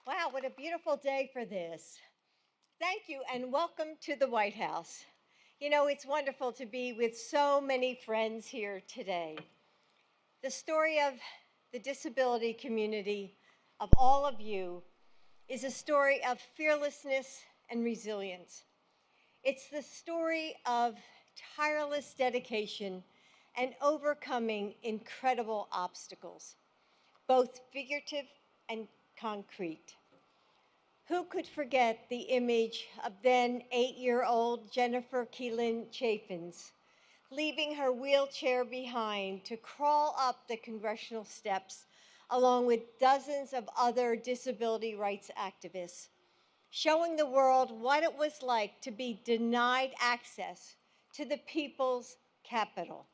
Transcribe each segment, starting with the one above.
Wow, what a beautiful day for this. Thank you and welcome to the White House. You know, it's wonderful to be with so many friends here today. The story of the disability community, of all of you, is a story of fearlessness and resilience. It's the story of tireless dedication and overcoming incredible obstacles, both figurative and concrete. Who could forget the image of then 8-year-old Jennifer Keelan Chaffins leaving her wheelchair behind to crawl up the congressional steps along with dozens of other disability rights activists, showing the world what it was like to be denied access to the people's capital.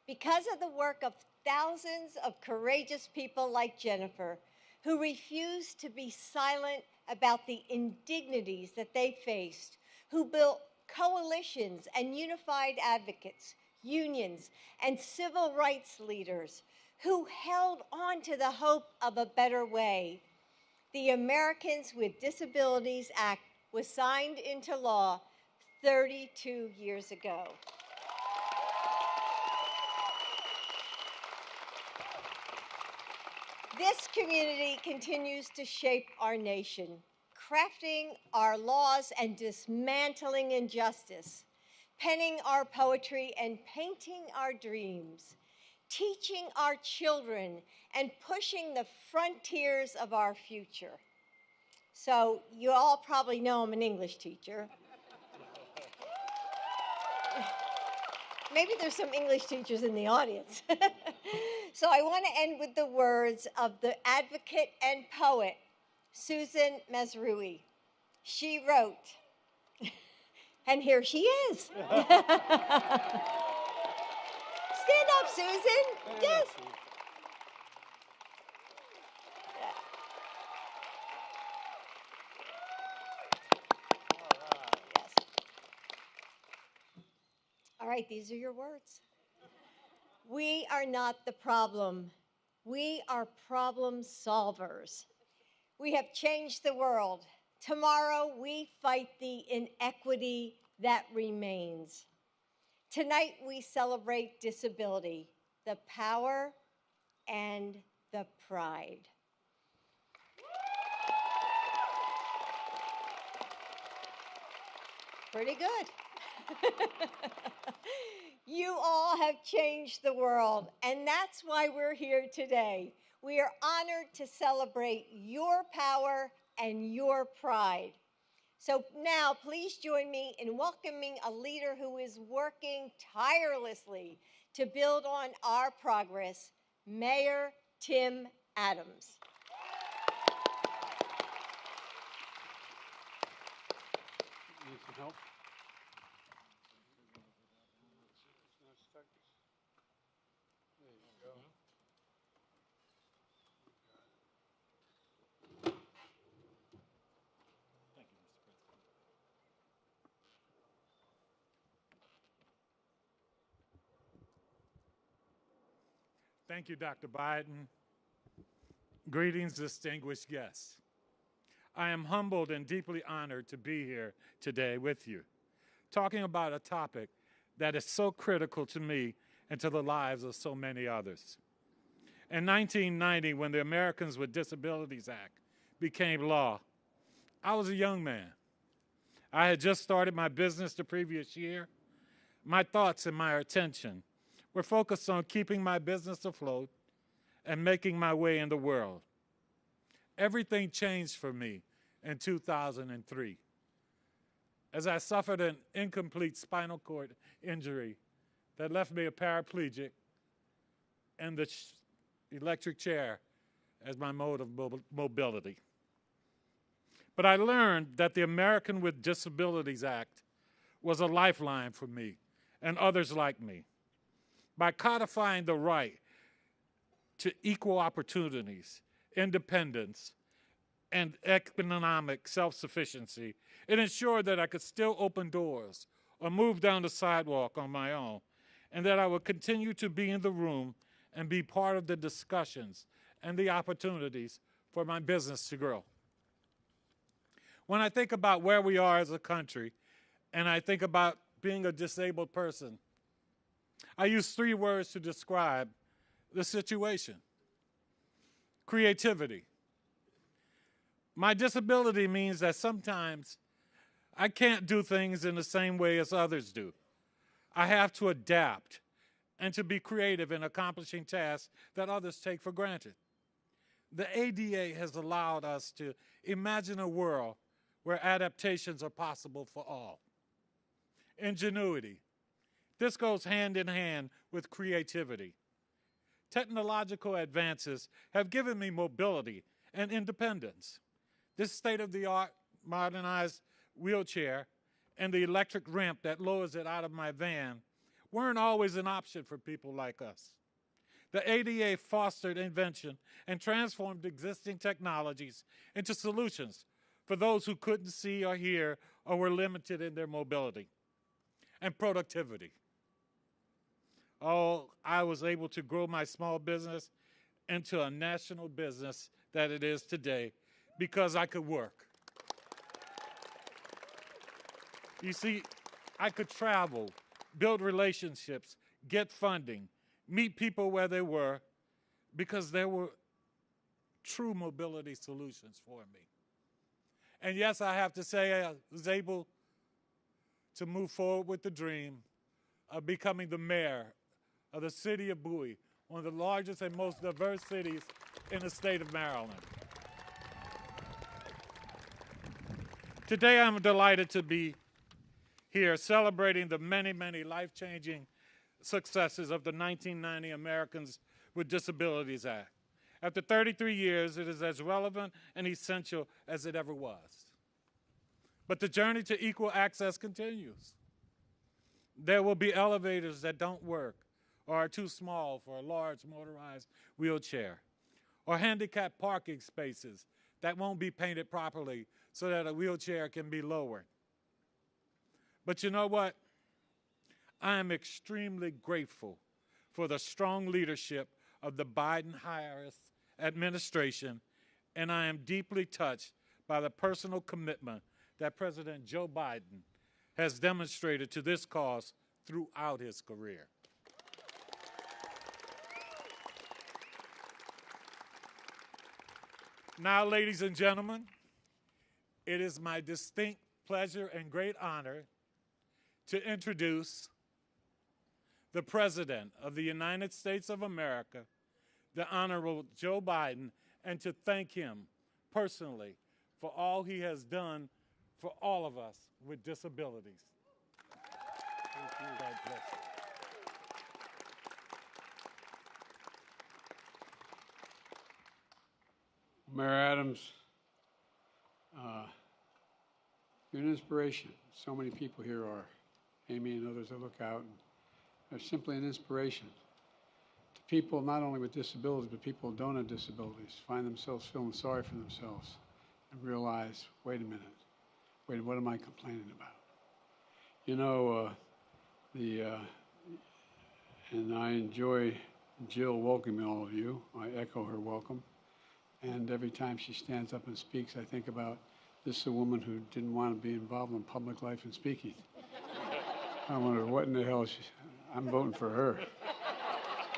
Because of the work of thousands of courageous people like Jennifer, who refused to be silent about the indignities that they faced, who built coalitions and unified advocates, unions, and civil rights leaders, who held on to the hope of a better way, the Americans with Disabilities Act was signed into law 32 years ago. This community continues to shape our nation, crafting our laws and dismantling injustice, penning our poetry and painting our dreams, teaching our children and pushing the frontiers of our future. So you all probably know I'm an English teacher. Maybe there's some English teachers in the audience. So I want to end with the words of the advocate and poet, Susan Mazrui. She wrote, and here she is. Stand up, Susan. Yes. All right, these are your words. We are not the problem. We are problem solvers. We have changed the world. Tomorrow, we fight the inequity that remains. Tonight, we celebrate disability, the power and the pride. Pretty good. You all have changed the world, and that's why we're here today. We are honored to celebrate your power and your pride. So now, please join me in welcoming a leader who is working tirelessly to build on our progress, Mayor Tim Adams. Need some help? There you go. Thank you, Mr. President. Thank you, Dr. Biden. Greetings, distinguished guests. I am humbled and deeply honored to be here today with you, talking about a topic that is so critical to me and to the lives of so many others. In 1990, when the Americans with Disabilities Act became law, I was a young man. I had just started my business the previous year. My thoughts and my attention were focused on keeping my business afloat and making my way in the world. Everything changed for me in 2003 as I suffered an incomplete spinal cord injury that left me a paraplegic and the electric chair as my mode of mobility. But I learned that the American with Disabilities Act was a lifeline for me and others like me. By codifying the right to equal opportunities, independence, and economic self-sufficiency, it ensured that I could still open doors or move down the sidewalk on my own, and that I would continue to be in the room and be part of the discussions and the opportunities for my business to grow. When I think about where we are as a country, and I think about being a disabled person, I use 3 words to describe the situation. Creativity. My disability means that sometimes I can't do things in the same way as others do. I have to adapt and to be creative in accomplishing tasks that others take for granted. The ADA has allowed us to imagine a world where adaptations are possible for all. Ingenuity. This goes hand in hand with creativity. Technological advances have given me mobility and independence. This state-of-the-art modernized wheelchair and the electric ramp that lowers it out of my van weren't always an option for people like us. The ADA fostered invention and transformed existing technologies into solutions for those who couldn't see or hear or were limited in their mobility. And productivity. Oh, I was able to grow my small business into a national business that it is today because I could work. You see, I could travel, build relationships, get funding, meet people where they were, because there were true mobility solutions for me. And yes, I have to say I was able to move forward with the dream of becoming the mayor of the city of Bowie, one of the largest and most diverse cities in the state of Maryland. Today I'm delighted to be here celebrating the many, many life-changing successes of the 1990 Americans with Disabilities Act. After 33 years, it is as relevant and essential as it ever was. But the journey to equal access continues. There will be elevators that don't work or are too small for a large motorized wheelchair, or handicapped parking spaces that won't be painted properly so that a wheelchair can be lowered. But you know what? I am extremely grateful for the strong leadership of the Biden-Harris administration, and I am deeply touched by the personal commitment that President Joe Biden has demonstrated to this cause throughout his career. Now, ladies and gentlemen, it is my distinct pleasure and great honor to introduce the President of the United States of America, the Honorable Joe Biden, and to thank him personally for all he has done for all of us with disabilities. Thank you. God bless you. Mayor Adams, you're an inspiration. So many people here are. Amy and others that look out, and they're simply an inspiration to people not only with disabilities, but people who don't have disabilities, find themselves feeling sorry for themselves and realize, wait a minute, what am I complaining about? You know, and I enjoy Jill welcoming all of you. I echo her welcome. And every time she stands up and speaks, I think about this is a woman who didn't want to be involved in public life and speaking. I wonder what in the hell I'm voting for her.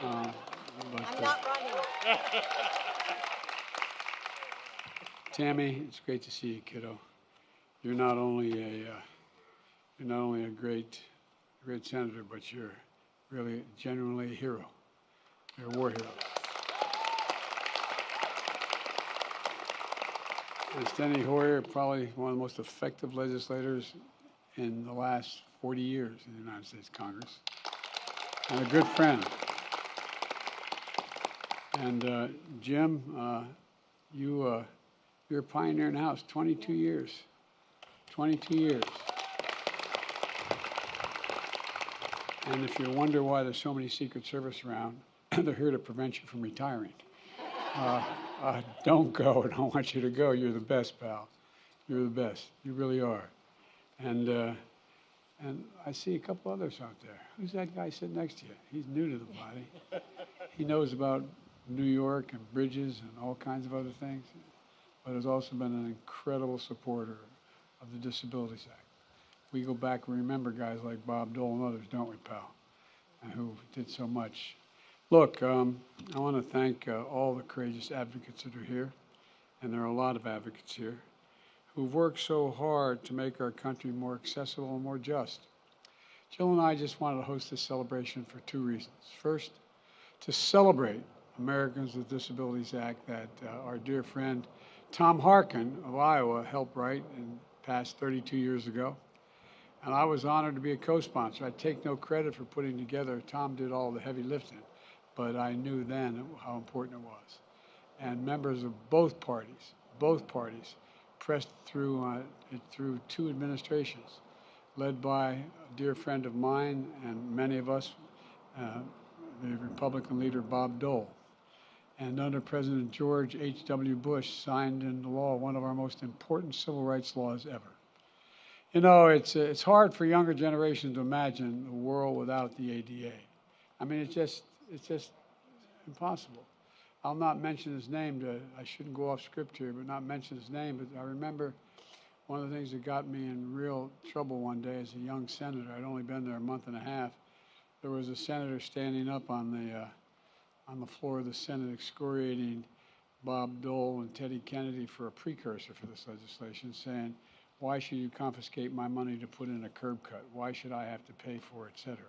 I'm not running. Tammy, it's great to see you, kiddo. You're not only a great senator, but you're really genuinely a hero. You're a war hero. And Steny Hoyer, probably one of the most effective legislators in the last 40 years in the United States Congress, and a good friend. And Jim, you're a pioneer in the House, 22 years. 22 years. And if you wonder why there's so many Secret Service around, they're here to prevent you from retiring. Don't go. I don't want you to go. You're the best, pal. You're the best. You really are. And I see a couple others out there. Who's that guy sitting next to you? He's new to the body. He knows about New York and bridges and all kinds of other things, but has also been an incredible supporter of the Disabilities Act. We go back and remember guys like Bob Dole and others, don't we, pal, who did so much. Look, I want to thank all the courageous advocates that are here, and there are a lot of advocates here, who've worked so hard to make our country more accessible and more just. Jill and I just wanted to host this celebration for two reasons. First, to celebrate Americans with Disabilities Act that our dear friend Tom Harkin of Iowa helped write and passed 32 years ago. And I was honored to be a co-sponsor. I take no credit for putting together. Tom did all the heavy lifting, but I knew then how important it was. And members of both parties pressed through it through two administrations, led by a dear friend of mine and many of us, the Republican leader Bob Dole. And under President George H.W. Bush, signed into law one of our most important civil rights laws ever. You know, it's hard for younger generations to imagine a world without the ADA. I mean, it's just impossible. I'll not mention his name. I shouldn't go off script here, but not mention his name. But I remember one of the things that got me in real trouble one day as a young senator. I'd only been there a month and a half. There was a senator standing up on the floor of the Senate excoriating Bob Dole and Teddy Kennedy for a precursor for this legislation, saying, "Why should you confiscate my money to put in a curb cut? Why should I have to pay for it, et cetera?"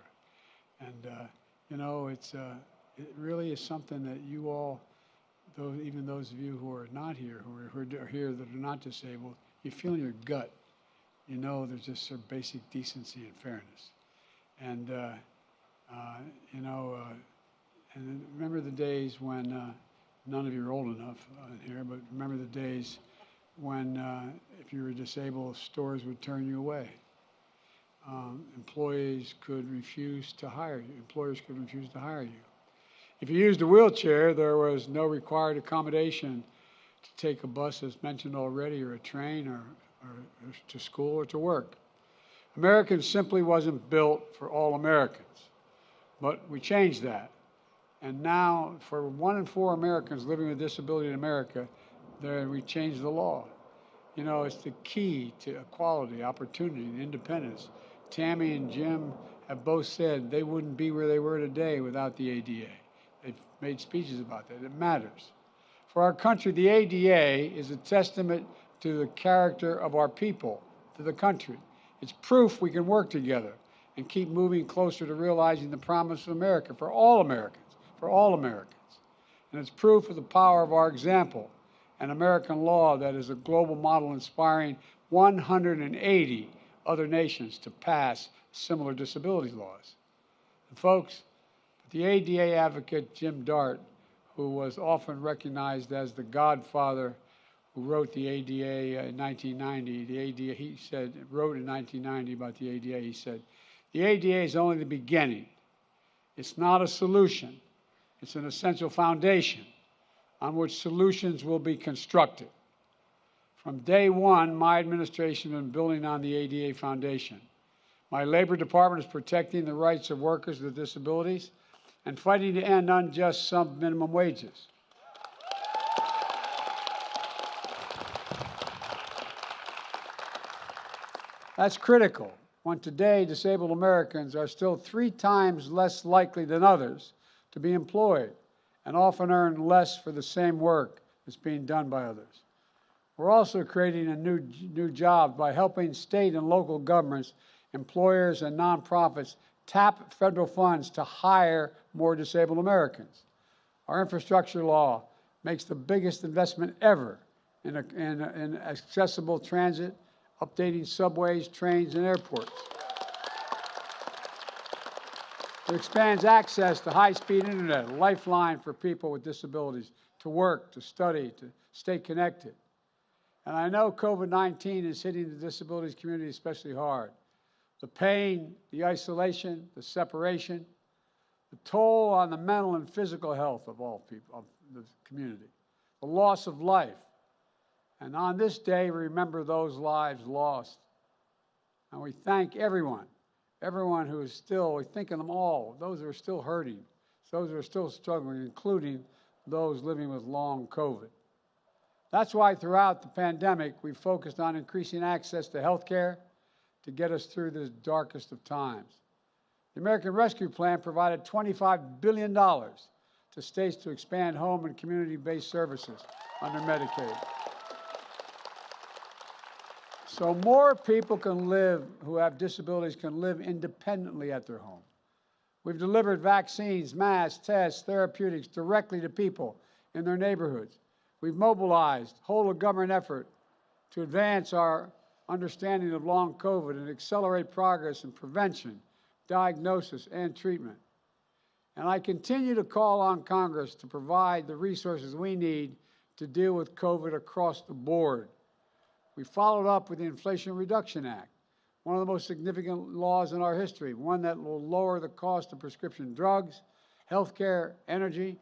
And you know, it really is something that you all, even those of you who are not here, who are here that are not disabled, you feel in your gut. You know, there's just sort of basic decency and fairness. And you know, and remember the days when none of you are old enough here, but remember the days when if you were disabled, stores would turn you away. Employees could refuse to hire you. Employers could refuse to hire you. If you used a wheelchair, there was no required accommodation to take a bus, as mentioned already, or a train, or to school or to work. America simply wasn't built for all Americans, but we changed that. And now, for 1 in 4 Americans living with disability in America, we changed the law. You know, it's the key to equality, opportunity, and independence. Tammy and Jim have both said they wouldn't be where they were today without the ADA. They've made speeches about that. It matters. For our country, the ADA is a testament to the character of our people, to the country. It's proof we can work together and keep moving closer to realizing the promise of America for all Americans, for all Americans. And it's proof of the power of our example, an American law that is a global model inspiring 180 other nations to pass similar disability laws. And folks, the ADA advocate Jim Dart, who was often recognized as the godfather who wrote the ADA in 1990, he wrote in 1990 about the ADA, he said, "The ADA is only the beginning. It's not a solution. It's an essential foundation on which solutions will be constructed. From day one, my administration has been building on the ADA foundation. My Labor Department is protecting the rights of workers with disabilities and fighting to end unjust sub-minimum wages. That's critical when today disabled Americans are still 3 times less likely than others to be employed and often earn less for the same work that's being done by others. We're also creating a new job by helping state and local governments, employers, and nonprofits tap federal funds to hire more disabled Americans. Our infrastructure law makes the biggest investment ever in accessible transit, updating subways, trains, and airports. It expands access to high-speed internet, a lifeline for people with disabilities to work, to study, to stay connected. And I know COVID-19 is hitting the disabilities community especially hard. The pain, the isolation, the separation, the toll on the mental and physical health of all people, of the community, the loss of life. And on this day, we remember those lives lost. And we thank everyone who is still, we think of them all, those who are still hurting, those who are still struggling, including those living with long COVID. That's why throughout the pandemic, we focused on increasing access to health care to get us through this darkest of times. The American Rescue Plan provided $25 billion to states to expand home and community-based services under Medicaid. So more people can live, who have disabilities can live independently at their home. We've delivered vaccines, masks, tests, therapeutics directly to people in their neighborhoods. We've mobilized whole of government effort to advance our understanding of long COVID and accelerate progress in prevention, diagnosis, and treatment. And I continue to call on Congress to provide the resources we need to deal with COVID across the board. We followed up with the Inflation Reduction Act, one of the most significant laws in our history, one that will lower the cost of prescription drugs, health care, energy,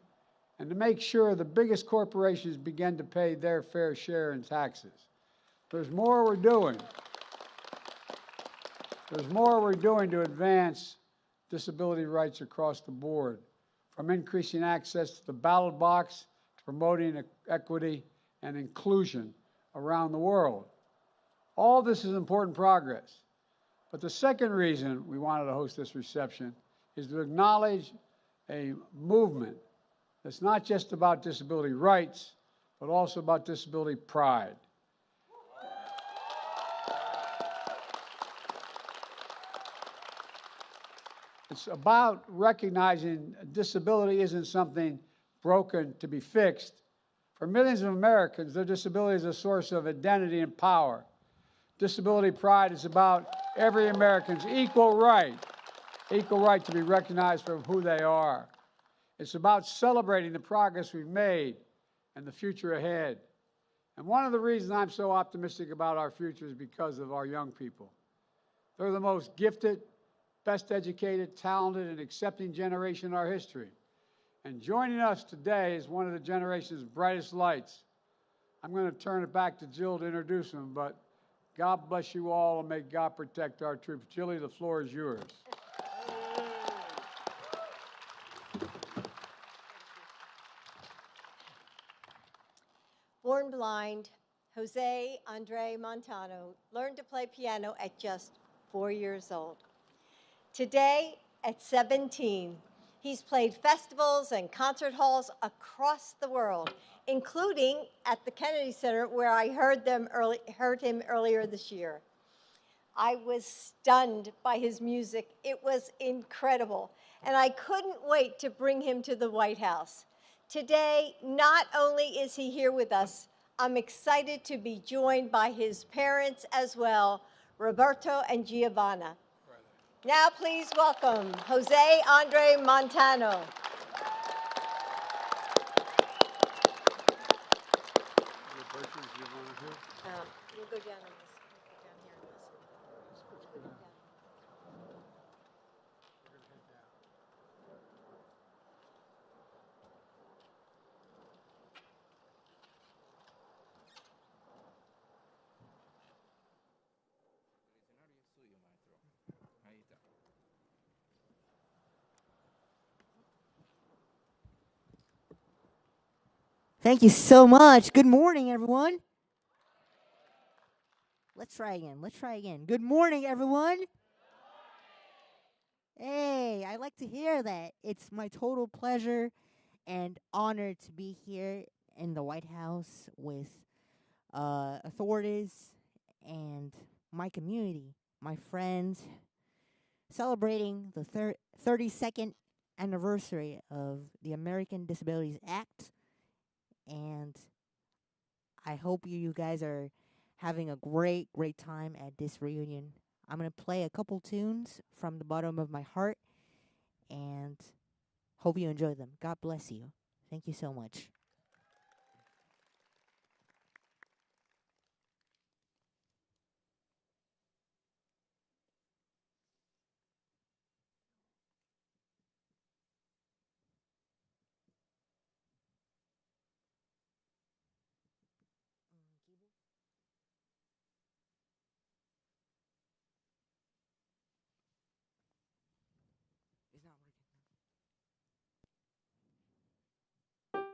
and to make sure the biggest corporations begin to pay their fair share in taxes. There's more we're doing. There's more we're doing to advance disability rights across the board, from increasing access to the ballot box to promoting equity and inclusion around the world. All this is important progress. But the second reason we wanted to host this reception is to acknowledge a movement that's not just about disability rights, but also about disability pride. It's about recognizing disability isn't something broken to be fixed. For millions of Americans, their disability is a source of identity and power. Disability pride is about every American's equal right to be recognized for who they are. It's about celebrating the progress we've made and the future ahead. And one of the reasons I'm so optimistic about our future is because of our young people. They're the most gifted, best educated, talented, and accepting generation in our history. And joining us today is one of the generation's brightest lights. I'm going to turn it back to Jill to introduce him, but God bless you all, and may God protect our troops. Jilly, the floor is yours. Born blind, Jose Andre Montano learned to play piano at just 4 years old. Today, at 17, he's played festivals and concert halls across the world, including at the Kennedy Center, where I heard him earlier this year. I was stunned by his music. It was incredible, and I couldn't wait to bring him to the White House. Today, not only is he here with us, I'm excited to be joined by his parents as well, Roberto and Giovanna. Now please welcome Jose Andre Montano. We'll go down on this. We'll go down here on this. Thank you so much. Good morning, everyone. Let's try again. Good morning, everyone. Hey, I like to hear that. It's my total pleasure and honor to be here in the White House with authorities and my community, my friends, celebrating the 32nd anniversary of the American Disabilities Act. And I hope you guys are having a great time at this reunion. I'm going to play a couple tunes from the bottom of my heart and hope you enjoy them. God bless you. Thank you so much. It's not working.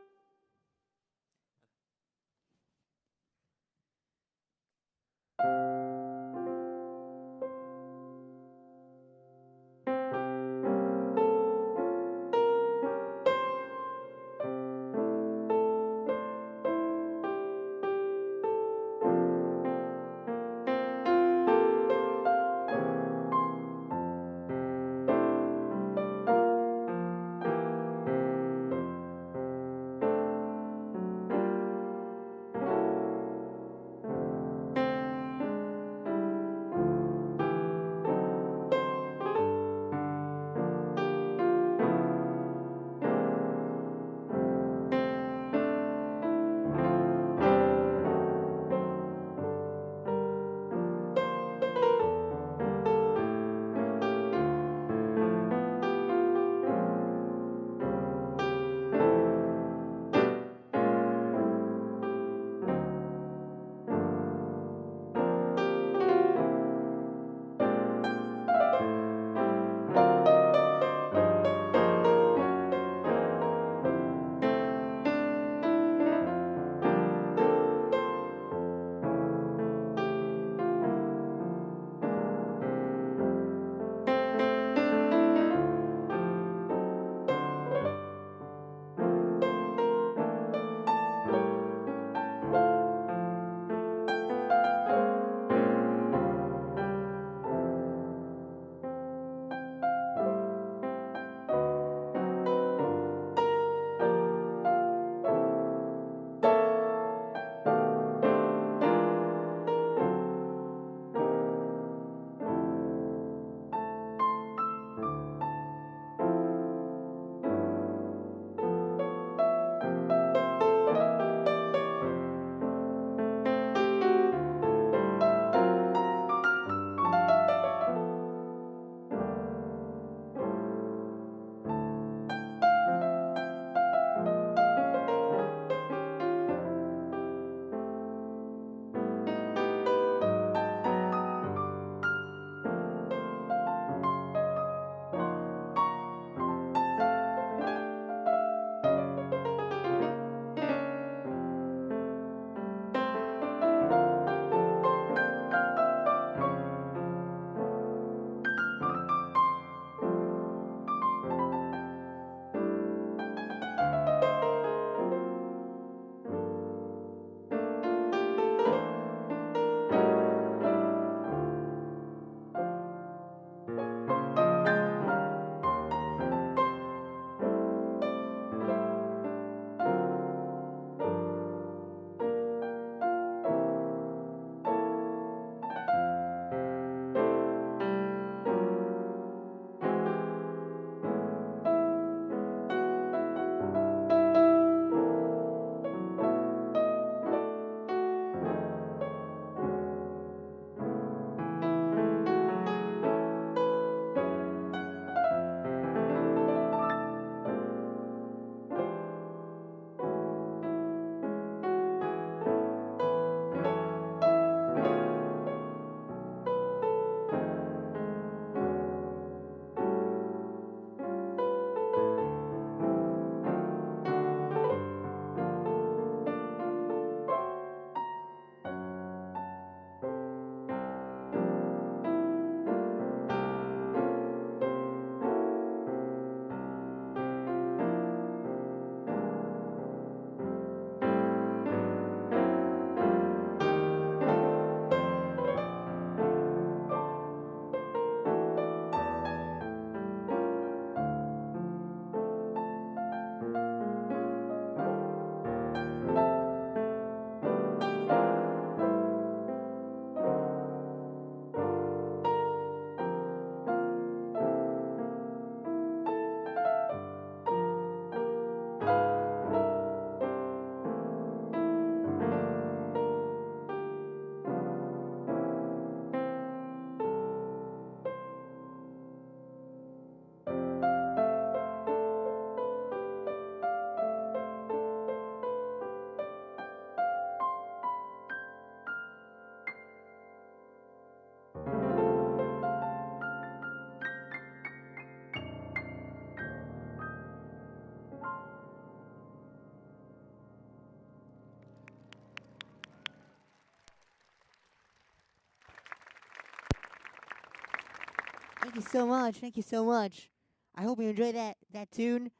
Thank you so much. Thank you so much. I hope you enjoyed that tune.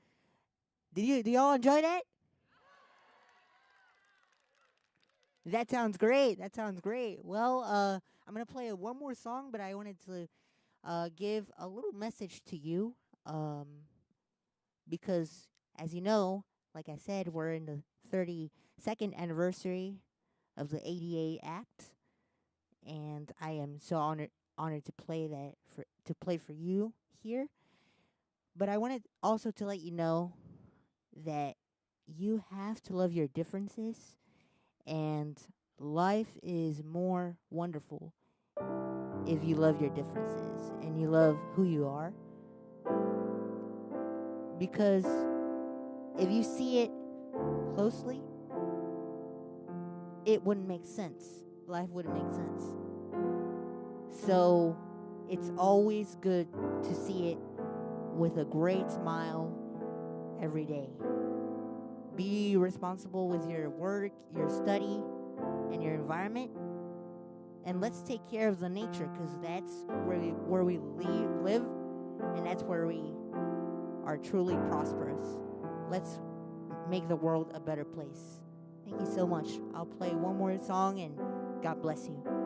Do y'all enjoy that? That sounds great. That sounds great. Well, I'm gonna play one more song, but I wanted to give a little message to you, um, because as you know, like I said, we're in the 32nd anniversary of the ADA Act, and I am so honored to play for you here. But I wanted also to let you know that you have to love your differences, and life is more wonderful if you love your differences and you love who you are. Because if you see it closely, it wouldn't make sense. Life wouldn't make sense. So it's always good to see it with a great smile every day. Be responsible with your work, your study, and your environment. And let's take care of the nature, because that's where we live, and that's where we are truly prosperous. Let's make the world a better place. Thank you so much. I'll play one more song, and God bless you. Thanks.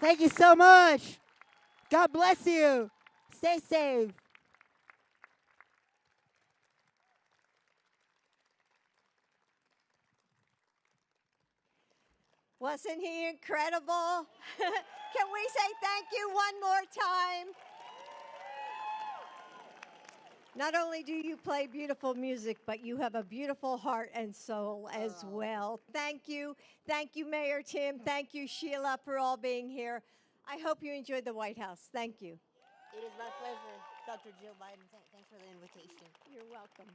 Thank you so much. God bless you. Stay safe. Wasn't he incredible? Can we say thank you one more time? Not only do you play beautiful music, but you have a beautiful heart and soul as well. Thank you. Thank you, Mayor Tim. Thank you, Sheila, for all being here. I hope you enjoyed the White House. Thank you. It is my pleasure, Dr. Jill Biden. Thanks for the invitation. You're welcome.